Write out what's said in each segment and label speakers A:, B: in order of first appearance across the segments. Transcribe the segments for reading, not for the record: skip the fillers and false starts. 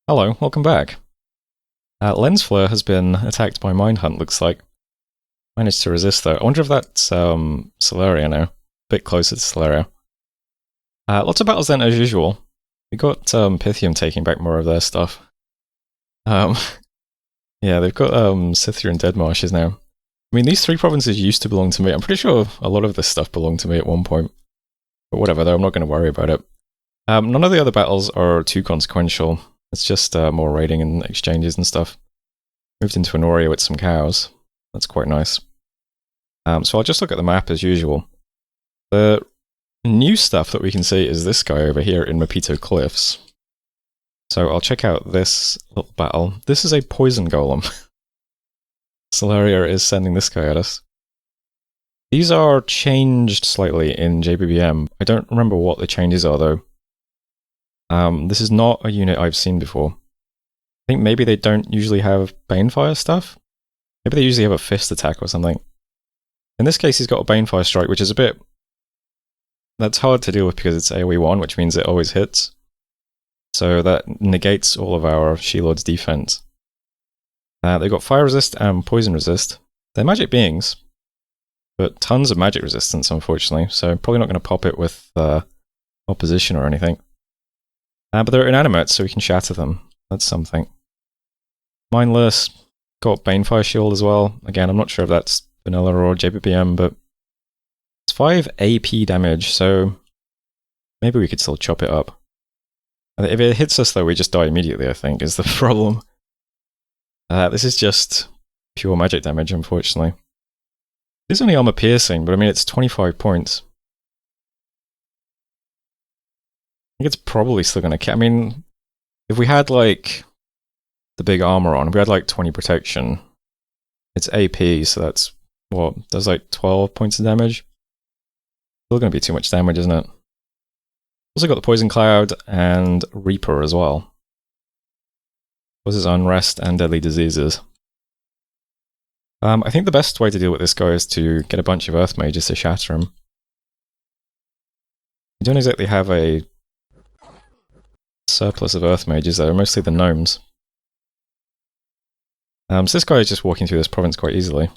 A: Hello, welcome back. Lens Flare has been attacked by Mindhunt, looks like. Managed to resist though. I wonder if that's Solaria now. A bit closer to Solaria. Lots of battles then as usual. We got Pythium taking back more of their stuff. Yeah, they've got Scythia and Dead Marshes now. I mean, these three provinces used to belong to me. I'm pretty sure a lot of this stuff belonged to me at one point. But whatever though, I'm not going to worry about it. None of the other battles are too consequential. It's just more raiding and exchanges and stuff. Moved into Anoria with some cows. That's quite nice. So I'll just look at the map as usual. The new stuff that we can see is this guy over here in Mapito Cliffs. So I'll check out this little battle. This is a poison golem. Solaria is sending this guy at us. These are changed slightly in JBBM. I don't remember what the changes are though. This is not a unit I've seen before. I think maybe they don't usually have Banefire stuff. Maybe they usually have a fist attack or something. In this case, he's got a Banefire strike, which is a bit... That's hard to deal with because it's AoE 1, which means it always hits. So that negates all of our She-Lord's defense. They've got Fire Resist and Poison Resist. They're magic beings, but tons of magic resistance, unfortunately, so probably not going to pop it with opposition or anything. But they're inanimate, so we can shatter them. That's something. Mindless, got Banefire Shield as well. Again, I'm not sure if that's vanilla or JBBM, but it's 5 AP damage, so maybe we could still chop it up. If it hits us, though, we just die immediately, I think, is the problem. This is just pure magic damage, unfortunately. It's only armor piercing, but I mean, it's 25 points. I think it's probably still going to... I mean, if we had, like, the big armor on, if we had, like, 20 protection, it's AP, so that's, what, does, like, 12 points of damage? Still going to be too much damage, isn't it? Also got the Poison Cloud and Reaper as well. Causes unrest and deadly diseases. I think the best way to deal with this guy is to get a bunch of Earth Mages to shatter him. You don't exactly have a surplus of Earth Mages though, mostly the gnomes. So this guy is just walking through this province quite easily.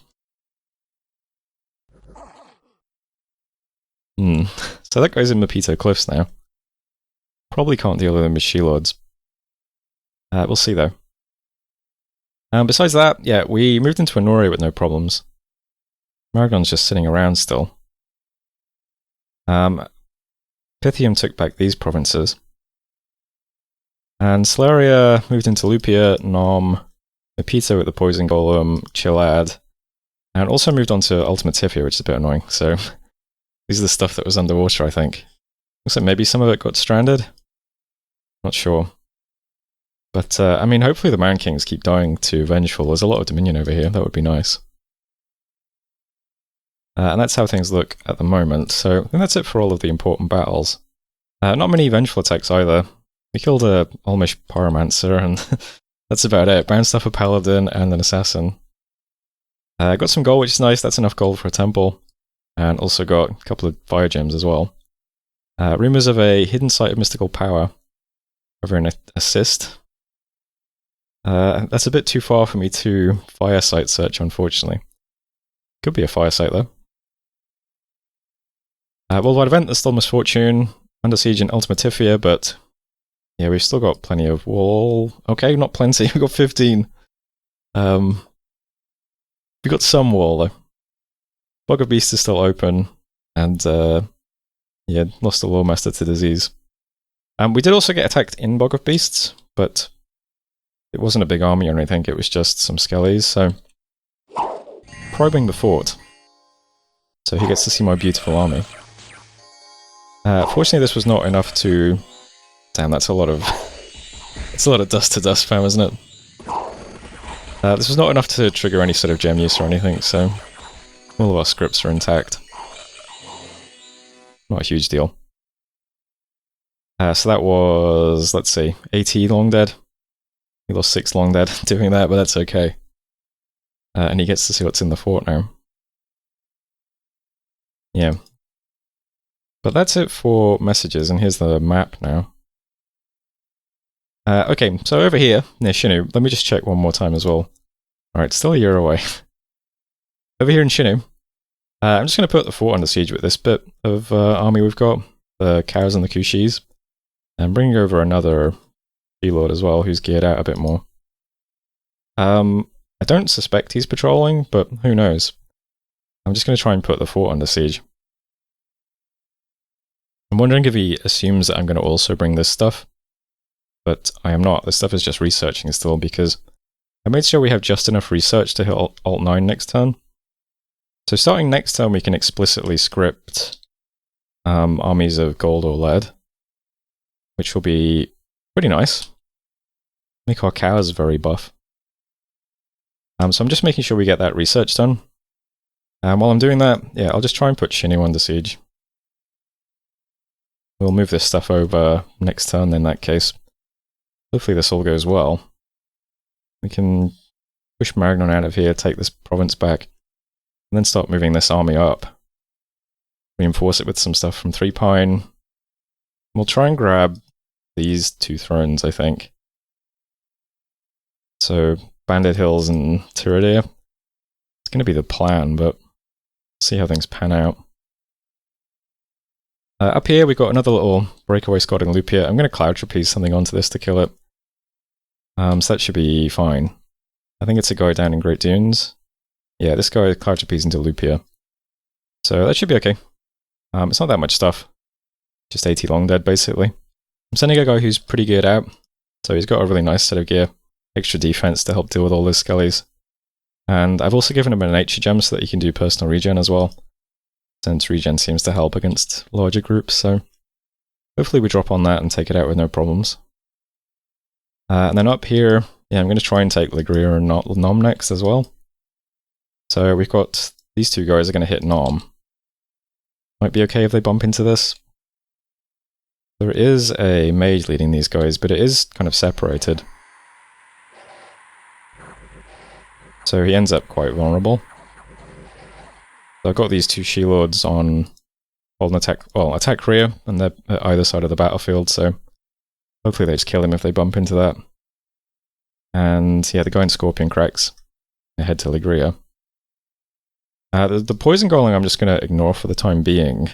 A: So that guy's in Mapito Cliffs now. Probably can't deal with him with She-Lords. We'll see though. Besides that, yeah, we moved into Anoria with no problems. Maragon's just sitting around still. Pythium took back these provinces. And Solaria moved into Lupia, Nom, Mapito with the Poison Golem, Chilad, and also moved on to Ultimate Tifia, which is a bit annoying. So these are the stuff that was underwater, I think. Looks like maybe some of it got stranded. Not sure. But, I mean, hopefully the Man Kings keep dying to Vengeful. There's a lot of Dominion over here. That would be nice. And that's how things look at the moment. So I think that's it for all of the important battles. Not many Vengeful attacks either. We killed a Olmish Pyromancer, and that's about it. Bounced off a Paladin and an Assassin. Got some gold, which is nice. That's enough gold for a temple. And also got a couple of fire gems as well. Rumours of a hidden site of mystical power over an assist. That's a bit too far for me to fire site search, unfortunately. Could be a fire site, though. Worldwide event, there's still Misfortune, Under Siege and Ultima Tifia, but yeah, we've still got plenty of wall. Okay, not plenty, we've got 15. We've got some wall, though. Bog of Beast is still open, and yeah, lost the Lawmaster to disease. We did also get attacked in Bog of Beasts, but it wasn't a big army or anything, it was just some skellies, so... Probing the fort. So he gets to see my beautiful army. Fortunately this was not enough to... Damn, that's a lot of... It's a lot of dust to dust spam, isn't it? This was not enough to trigger any sort of gem use or anything, so... All of our scripts are intact. Not a huge deal. So that was, let's see, 80 long dead. He lost 6 long dead doing that, but that's okay. And he gets to see what's in the fort now. Yeah. But that's it for messages, and here's the map now. Okay, so over here, near Shinu, let me just check one more time as well. Alright, still a year away. Over here in Shinu, I'm just going to put the fort under siege with this bit of army we've got, the cows and the Kushis, and bring over another Lord as well, who's geared out a bit more. I don't suspect he's patrolling, but who knows. I'm just going to try and put the fort under siege. I'm wondering if he assumes that I'm going to also bring this stuff, but I am not. This stuff is just researching still, because I made sure we have just enough research to hit Alt 9 next turn. So starting next turn, we can explicitly script armies of gold or lead, which will be pretty nice. Make our cows very buff. So I'm just making sure we get that research done. And while I'm doing that, yeah, I'll just try and put Shinu under siege. We'll move this stuff over next turn in that case. Hopefully this all goes well. We can push Maragnon out of here, take this province back, and then start moving this army up. Reinforce it with some stuff from Three Pine. We'll try and grab these two thrones, I think. So, Bandit Hills and Tiridae. It's going to be the plan, but see how things pan out. Up here, we've got another little breakaway squad in Lupia. I'm going to Cloud Trapeze something onto this to kill it. So that should be fine. I think it's a guy down in Great Dunes. Yeah, this guy Cloud Trapeze into Lupia. So that should be okay. It's not that much stuff. Just 80 long dead, basically. I'm sending a guy who's pretty geared out. So he's got a really nice set of gear. Extra defense to help deal with all those skellies. And I've also given him a nature gem so that he can do personal regen as well, since regen seems to help against larger groups, so hopefully we drop on that and take it out with no problems. And then up here, yeah, I'm going to try and take Ligria and Nom next as well. So we've got these two guys are going to hit Nom. Might be okay if they bump into this. There is a mage leading these guys, but it is kind of separated. So he ends up quite vulnerable. So I've got these two She-Lords on hold and attack, well, attack rear, and they're at either side of the battlefield, so hopefully they just kill him if they bump into that. And yeah, the guy in Scorpion cracks. I head to Ligria. The Poison Golem I'm just going to ignore for the time being.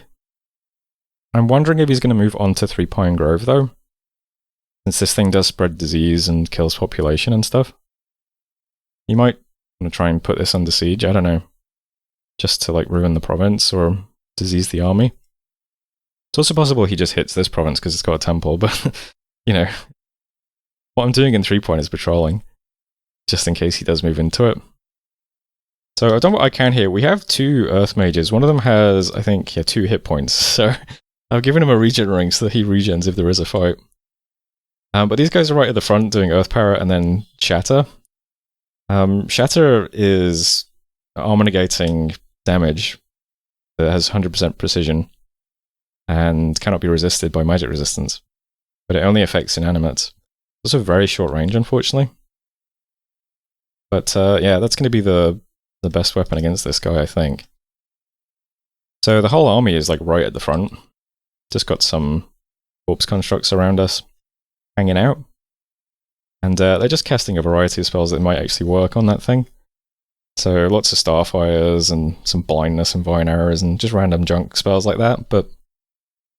A: I'm wondering if he's going to move on to Three Pine Grove, though, since this thing does spread disease and kills population and stuff. He might want to try and put this under siege, I don't know. Just to like ruin the province or disease the army. It's also possible he just hits this province because it's got a temple, but you know, what I'm doing in 3 Point is patrolling, just in case he does move into it. So I've done what I can here. We have 2 Earth Mages. One of them has, I think, yeah, 2 hit points. So I've given him a regen ring so that he regens if there is a fight. But these guys are right at the front doing Earth Power and then Shatter. Shatter is armor negating damage that has 100% precision and cannot be resisted by magic resistance, but it only affects inanimates. It's also very short range, unfortunately. But yeah, that's going to be the best weapon against this guy, I think. So the whole army is like right at the front. Just got some corpse constructs around us, hanging out. And they're just casting a variety of spells that might actually work on that thing. So lots of Starfires and some Blindness and Vine Arrows and just random junk spells like that. But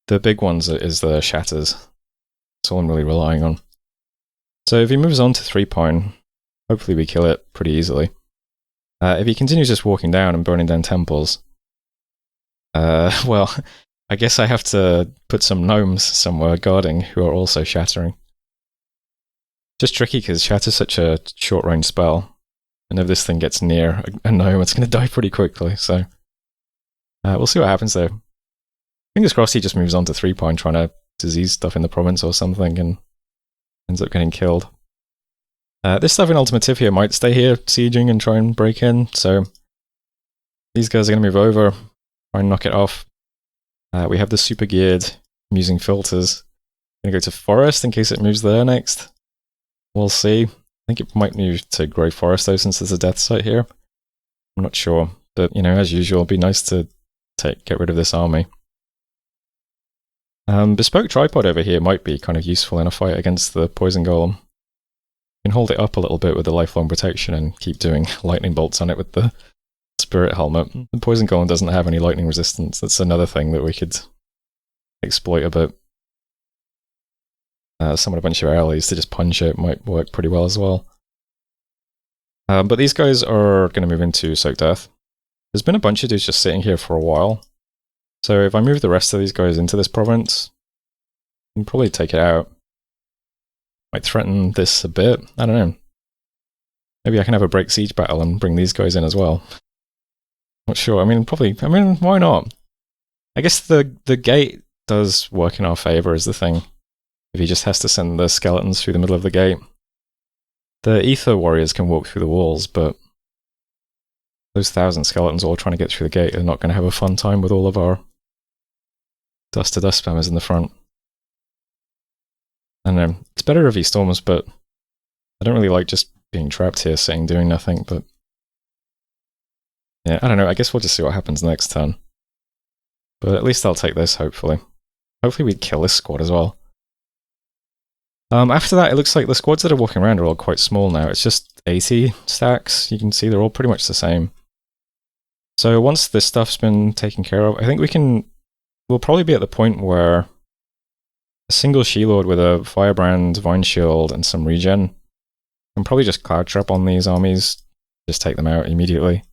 A: the big ones is the Shatters. That's all I'm really relying on. So if he moves on to 3 Pine, hopefully we kill it pretty easily. If he continues just walking down and burning down temples, well, I guess I have to put some gnomes somewhere guarding who are also shattering. Just tricky because Shatter's such a short-range spell, and if this thing gets near a gnome, it's going to die pretty quickly, so we'll see what happens there. Fingers crossed he just moves on to 3 Pine trying to disease stuff in the province or something and ends up getting killed. This stuff in Ultimative here might stay here, sieging and try and break in, so these guys are going to move over, try and knock it off. We have the super geared, I'm using filters. I'm going to go to Forest in case it moves there next. We'll see. I think it might move to Grey Forest though, since there's a death site here. I'm not sure, but you know, as usual, it'd be nice to get rid of this army. Bespoke tripod over here might be kind of useful in a fight against the poison golem. You can hold it up a little bit with the lifelong protection and keep doing lightning bolts on it with the spirit helmet. The poison golem doesn't have any lightning resistance. That's another thing that we could exploit a bit. Summon a bunch of allies to just punch it might work pretty well as well. But these guys are going to move into Soaked Earth. There's been a bunch of dudes just sitting here for a while. So if I move the rest of these guys into this province, I can probably take it out. Might threaten this a bit. I don't know. Maybe I can have a break siege battle and bring these guys in as well. Not sure. I mean, why not? I guess the gate does work in our favor is the thing. If he just has to send the skeletons through the middle of the gate. The ether warriors can walk through the walls, but those 1,000 skeletons all trying to get through the gate are not going to have a fun time with all of our dust-to-dust spammers in the front. I don't know. It's better if he storms, but I don't really like just being trapped here, sitting doing nothing, but yeah, I don't know. I guess we'll just see what happens next turn. But at least I'll take this, hopefully. Hopefully we kill this squad as well. After that, it looks like the squads that are walking around are all quite small now. It's just 80 stacks. You can see they're all pretty much the same. So once this stuff's been taken care of, I think we'll probably be at the point where a single She-Lord with a Firebrand, Vine Shield, and some regen can probably just Cloud Trap on these armies, just take them out immediately.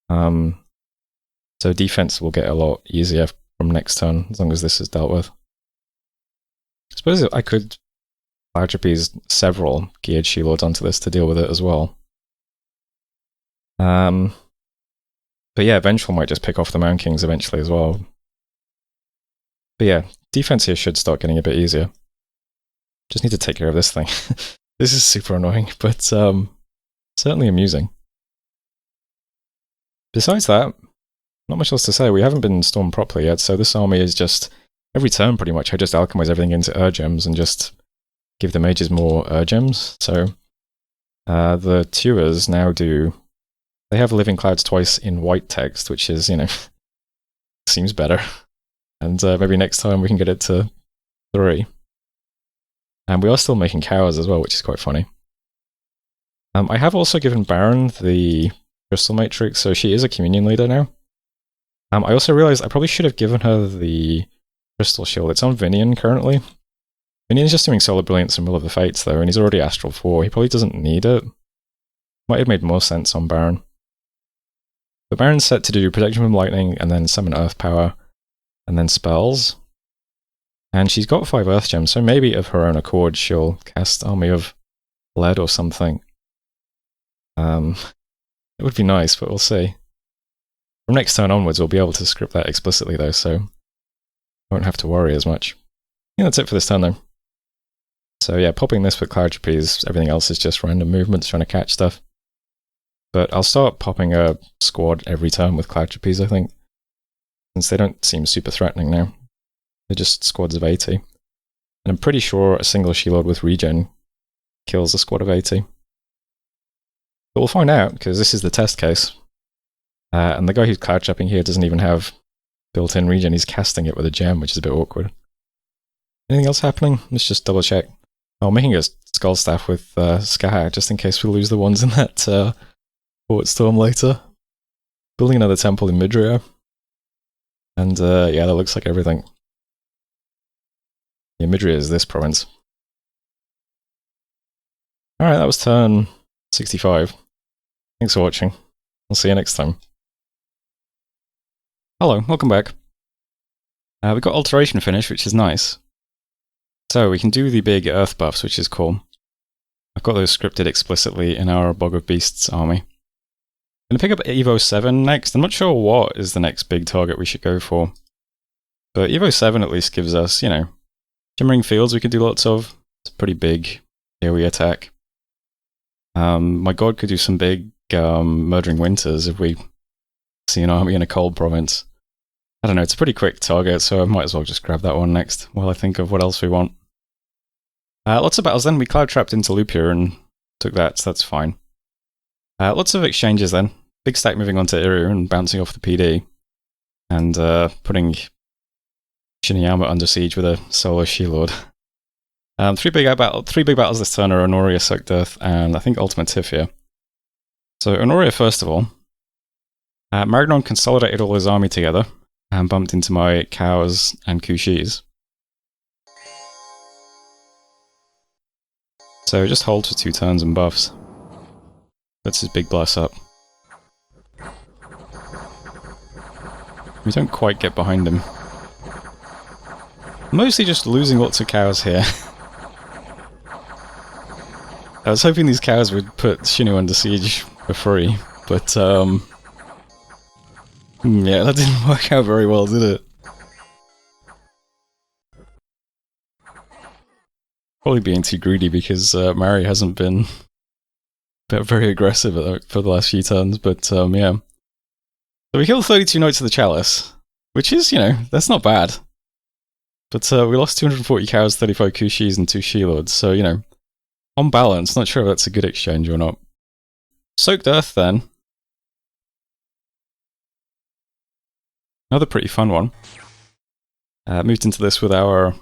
A: So defense will get a lot easier from next turn, as long as this is dealt with. I suppose I could Cloud Trapeze several geared She-Lords onto this to deal with it as well. But yeah, Vengeful might just pick off the Mound Kings eventually as well. But yeah, defense here should start getting a bit easier. Just need to take care of this thing. This is super annoying, but certainly amusing. Besides that, not much else to say. We haven't been stormed properly yet, so this army is just, every turn pretty much, I just alchemize everything into Gems and just give the mages more Gems. So the Tuers now they have Living Clouds twice in white text, which is, seems better. And maybe next time we can get it to 3. And we are still making cows as well, which is quite funny. I have also given Baron the Crystal Matrix, so she is a Communion Leader now. I also realized I probably should have given her the Crystal Shield. It's on Vinian currently. Vinian's just doing Solar Brilliance and Will of the Fates though, and he's already Astral 4. He probably doesn't need it. Might have made more sense on Baron. But Baron's set to do Protection from Lightning, and then Summon Earth Power, and then Spells. And she's got 5 Earth Gems, so maybe of her own accord she'll cast Army of Lead or something. It would be nice, but we'll see. From next turn onwards, we'll be able to script that explicitly though, so I won't have to worry as much. Yeah, that's it for this turn though. So yeah, popping this with Cloud Trapeze, everything else is just random movements trying to catch stuff. But I'll start popping a squad every turn with Cloud Trapeze, I think. Since they don't seem super threatening now. They're just squads of 80. And I'm pretty sure a single She-Lord with regen kills a squad of 80. But we'll find out, because this is the test case. And the guy who's Cloud Trapping here doesn't even have built-in regen, he's casting it with a gem, which is a bit awkward. Anything else happening? Let's just double check. Oh, I'm making a Skull Staff with Skahak, just in case we lose the ones in that Port Storm later. Building another temple in Midria. And yeah, that looks like everything. Yeah, Midria is this province. Alright, that was turn 65. Thanks for watching. I'll see you next time. Hello, welcome back. We've got Alteration finished, which is nice. So we can do the big Earth buffs, which is cool. I've got those scripted explicitly in our Bog of Beasts army. I'm going to pick up Evo 7 next. I'm not sure what is the next big target we should go for. But Evo 7 at least gives us, Shimmering Fields we could do lots of. It's a pretty big AoE attack. My god could do some big Murdering Winters if we see an army in a cold province. I don't know, it's a pretty quick target, so I might as well just grab that one next while I think of what else we want. Lots of battles then. We Cloud Trapped into Lupia and took that, so that's fine. Lots of exchanges then. Big stack moving onto Eriu and bouncing off the PD. And putting Shiniyama under siege with a solo She-Lord. Three big battles this turn are Honoria, Soaked Earth, and I think Ultimate Tiff here. So Honoria first of all. Maragnon consolidated all his army together and bumped into my cows and Kushis. So just hold for 2 turns and buffs. That's his big bless up. We don't quite get behind him. Mostly just losing lots of cows here. I was hoping these cows would put Shinu under siege for free, but yeah, that didn't work out very well, did it? Probably being too greedy because Mari hasn't been very aggressive for the last few turns, but yeah. So we killed 32 Knights of the Chalice, which is, you know, that's not bad. But we lost 240 cows, 35 Kushis, and 2 She-Lords, so, you know, on balance, not sure if that's a good exchange or not. Soaked Earth, then. Another pretty fun one. Moved into this with our,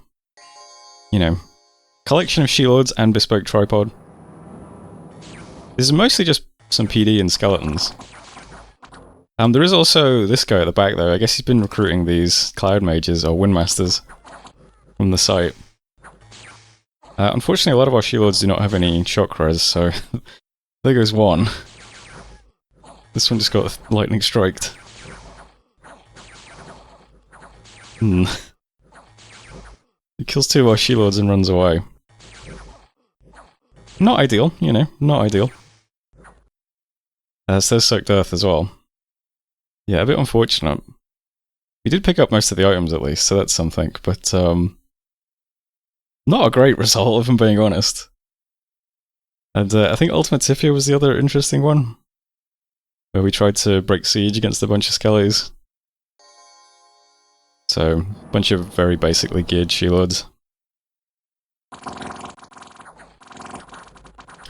A: you know, collection of She-Lords and bespoke tripod. This is mostly just some PD and skeletons. There is also this guy at the back though. I guess he's been recruiting these Cloud Mages or Windmasters from the site. Unfortunately, a lot of our She-Lords do not have any shock res, so there goes one. This one just got lightning striked. He kills 2 of our She-Lords and runs away. Not ideal, you know, not ideal. So there's Soaked Earth as well. Yeah, a bit unfortunate. We did pick up most of the items at least, so that's something, but not a great result, if I'm being honest. And I think Ultimate Tiffia was the other interesting one, where we tried to break siege against a bunch of skellies. So, a bunch of very basically geared She-Lords.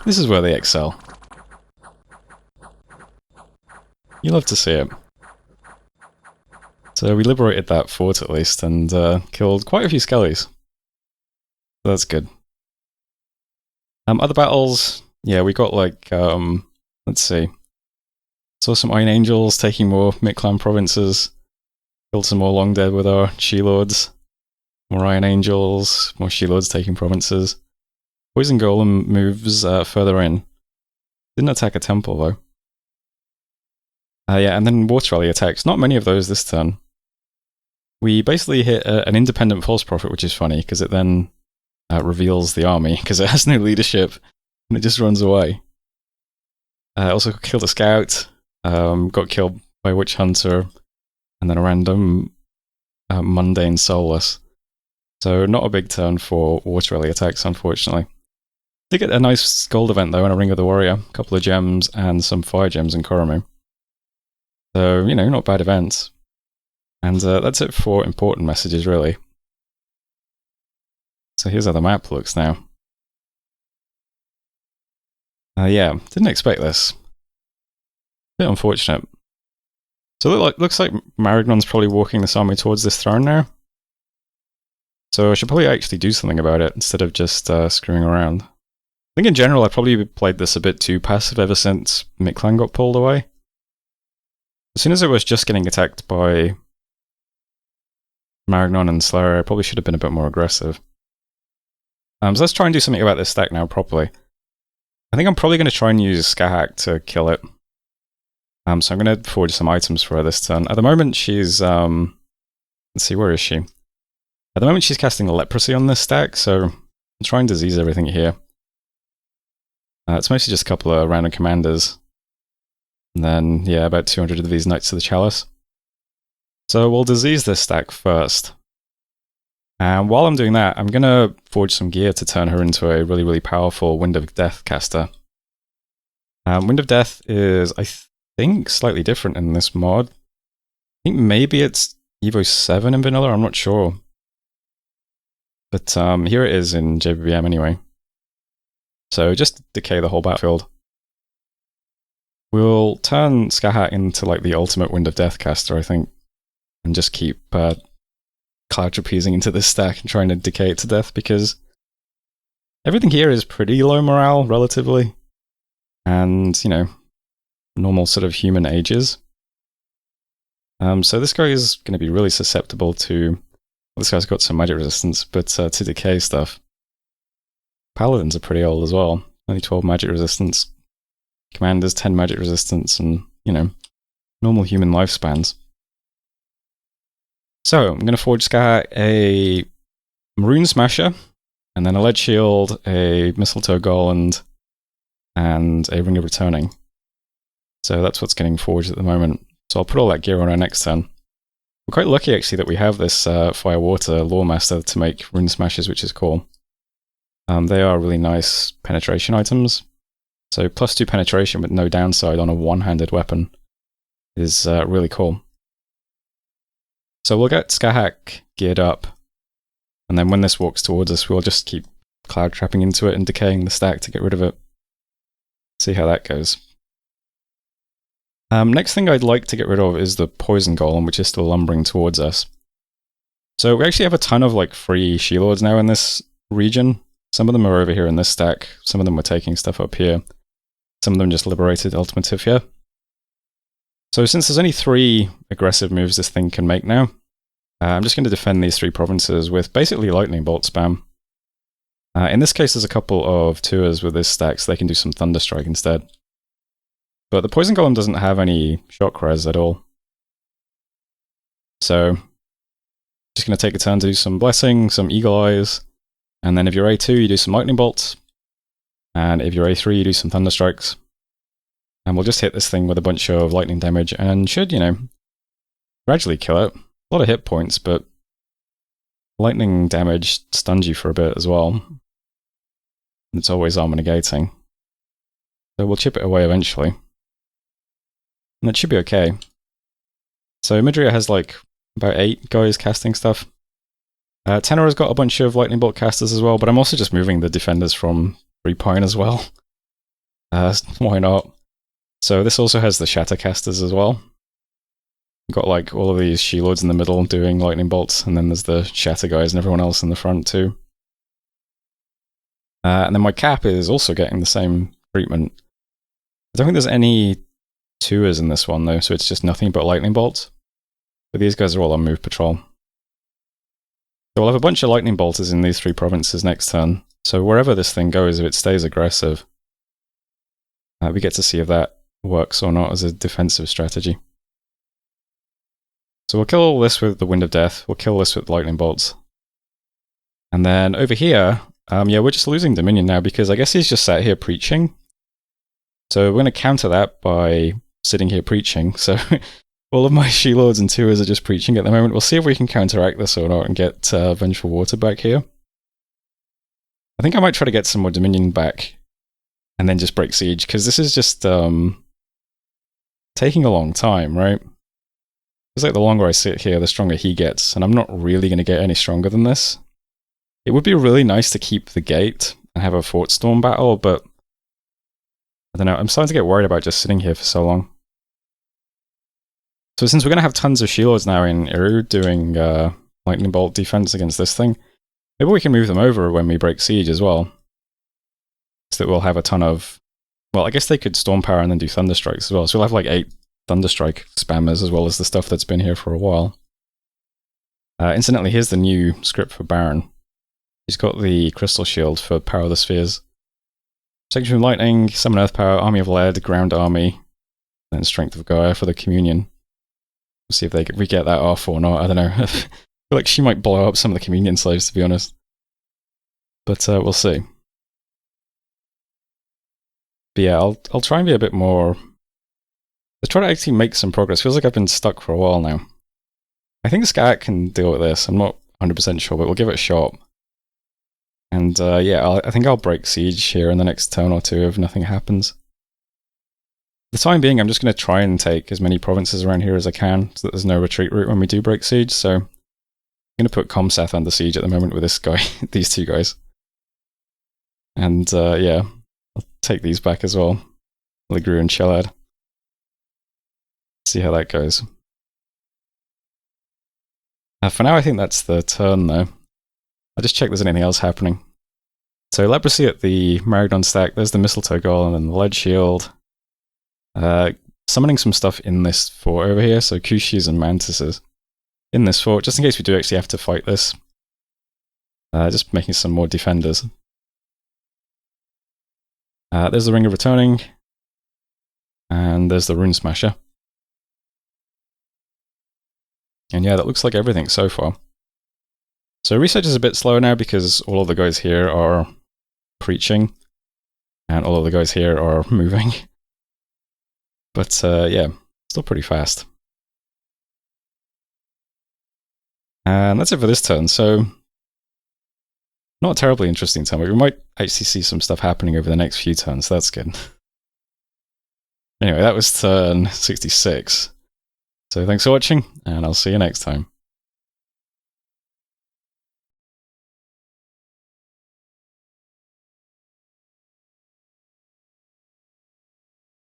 A: This is where they excel. You love to see it. So we liberated that fort at least, and killed quite a few skellies. So that's good. Other battles, yeah, we got like, let's see. Saw some Iron Angels taking more Mid-Clan provinces. Killed some more Long Dead with our She-Lords. More Iron Angels, more She-Lords taking provinces. Poison Golem moves further in. Didn't attack a temple though. Yeah, and then Water Rally attacks. Not many of those this turn. We basically hit an independent false prophet, which is funny, because it then reveals the army, because it has no leadership, and it just runs away. Also killed a scout, got killed by a witch hunter, and then a random mundane soulless. So not a big turn for Water Rally attacks, unfortunately. Did get a nice gold event though, and a Ring of the Warrior, a couple of gems, and some fire gems in Koromu. So, you know, not bad events. And that's it for important messages, really. So here's how the map looks now. Yeah, didn't expect this. Bit unfortunate. So looks like Maragnon's probably walking this army towards this throne now. So I should probably actually do something about it, instead of just screwing around. I think in general I probably played this a bit too passive ever since Mid-Clan got pulled away. As soon as I was just getting attacked by Maragnon and Slayer, I probably should have been a bit more aggressive. So let's try and do something about this stack now properly. I think I'm probably going to try and use Skahak to kill it. So I'm going to forge some items for her this turn. At the moment she's... let's see, where is she? At the moment she's casting Leprosy on this stack, so I'll try and disease everything here. It's mostly just a couple of random commanders. And then, yeah, about 200 of these Knights of the Chalice. So we'll disease this stack first. And while I'm doing that, I'm going to forge some gear to turn her into a really, really powerful Wind of Death caster. Wind of Death is, I think, slightly different in this mod. I think maybe it's Evo 7 in vanilla, I'm not sure. But here it is in JBBM anyway. So just decay the whole battlefield. We'll turn Skahat into like the ultimate Wind of Death caster, I think. And just keep cloud trapezing into this stack and trying to decay it to death, because everything here is pretty low morale, relatively. And, you know, normal sort of human ages. So this guy is going to be really susceptible to... Well, this guy's got some magic resistance, but to decay stuff. Paladins are pretty old as well. Only 12 magic resistance. Commanders, 10 magic resistance, and, you know, normal human lifespans. So, I'm going to forge Scar a Maroon Smasher, and then a Lead Shield, a Mistletoe Garland, and a Ring of Returning. So that's what's getting forged at the moment. So I'll put all that gear on our next turn. We're quite lucky, actually, that we have this Fire Water Lawmaster to make Rune Smashers, which is cool. They are really nice penetration items. So +2 penetration with no downside on a one-handed weapon is really cool. So we'll get Skahak geared up, and then when this walks towards us, we'll just keep cloud trapping into it and decaying the stack to get rid of it. See how that goes. Next thing I'd like to get rid of is the Poison Golem, which is still lumbering towards us. So we actually have a ton of like free She-Lords now in this region. Some of them are over here in this stack, some of them are taking stuff up here, some of them just liberated Ultimative here. So since there's only 3 aggressive moves this thing can make now, I'm just going to defend these 3 provinces with basically Lightning Bolt spam. In this case, there's a couple of tours with this stack, so they can do some Thunderstrike instead. But the Poison Golem doesn't have any shock res at all. So, just going to take a turn to do some Blessing, some Eagle Eyes, and then if you're A2, you do some Lightning Bolts, and if you're A3, you do some Thunderstrikes. And we'll just hit this thing with a bunch of lightning damage, and should, you know, gradually kill it. A lot of hit points, but lightning damage stuns you for a bit as well. And it's always armor negating. So we'll chip it away eventually. And it should be okay. So Midria has like about 8 guys casting stuff. Tenor has got a bunch of lightning bolt casters as well, but I'm also just moving the defenders from Repine as well. Why not? So this also has the Shatter casters as well. Got like all of these She-Lords in the middle doing lightning bolts, and then there's the Shatter guys and everyone else in the front too. And then my Cap is also getting the same treatment. I don't think there's any tours in this one though, so it's just nothing but lightning bolts. But these guys are all on move patrol. So we'll have a bunch of lightning bolters in these 3 provinces next turn. So wherever this thing goes, if it stays aggressive, we get to see if that works or not as a defensive strategy. So we'll kill all this with the Wind of Death, we'll kill this with lightning bolts. And then over here, yeah, we're just losing Dominion now because I guess he's just sat here preaching. So we're going to counter that by sitting here preaching. So all of my She-Lords and Tours are just preaching at the moment. We'll see if we can counteract this or not and get Vengeful Water back here. I think I might try to get some more Dominion back and then just break siege, because this is just taking a long time, right? It's like the longer I sit here, the stronger he gets, and I'm not really going to get any stronger than this. It would be really nice to keep the gate and have a Fort Storm battle, but I don't know, I'm starting to get worried about just sitting here for so long. So since we're going to have tons of She-Lords now in Eriu doing Lightning Bolt defense against this thing, maybe we can move them over when we break siege as well. So that we'll have a ton of... Well, I guess they could Storm Power and then do Thunderstrikes as well. So we'll have like 8 Thunderstrike spammers as well as the stuff that's been here for a while. Incidentally, here's the new script for Baron. He's got the Crystal Shield for Power of the Spheres. Protection from Lightning, Summon Earth Power, Army of Lead, Ground Army, then Strength of Gaia for the Communion. We'll see if we get that off or not, I don't know. I feel like she might blow up some of the Communion slaves, to be honest. But we'll see. But yeah, I'll try and be a bit more... Let's try to actually make some progress. Feels like I've been stuck for a while now. I think Skat can deal with this. I'm not 100% sure, but we'll give it a shot. And yeah, I think I'll break siege here in the next turn or two if nothing happens. For the time being, I'm just going to try and take as many provinces around here as I can, so that there's no retreat route when we do break siege. So I'm going to put Comsath under siege at the moment with this guy, these 2 guys. And yeah, I'll take these back as well. Ligru and Chelad. See how that goes. For now, I think that's the turn, though. I'll just check if there's anything else happening. So leprosy at the Maragdon stack, there's the mistletoe golem and the lead shield. Summoning some stuff in this fort over here, so Kushis and Mantises in this fort, just in case we do actually have to fight this. Just making some more defenders. There's the Ring of Returning, and there's the Rune Smasher. And yeah, that looks like everything so far. So research is a bit slower now because all of the guys here are preaching, and all of the guys here are moving. But yeah, still pretty fast. And that's it for this turn, so not a terribly interesting turn, but we might actually see some stuff happening over the next few turns, so that's good. Anyway, that was turn 66. So thanks for watching, and I'll see you next time.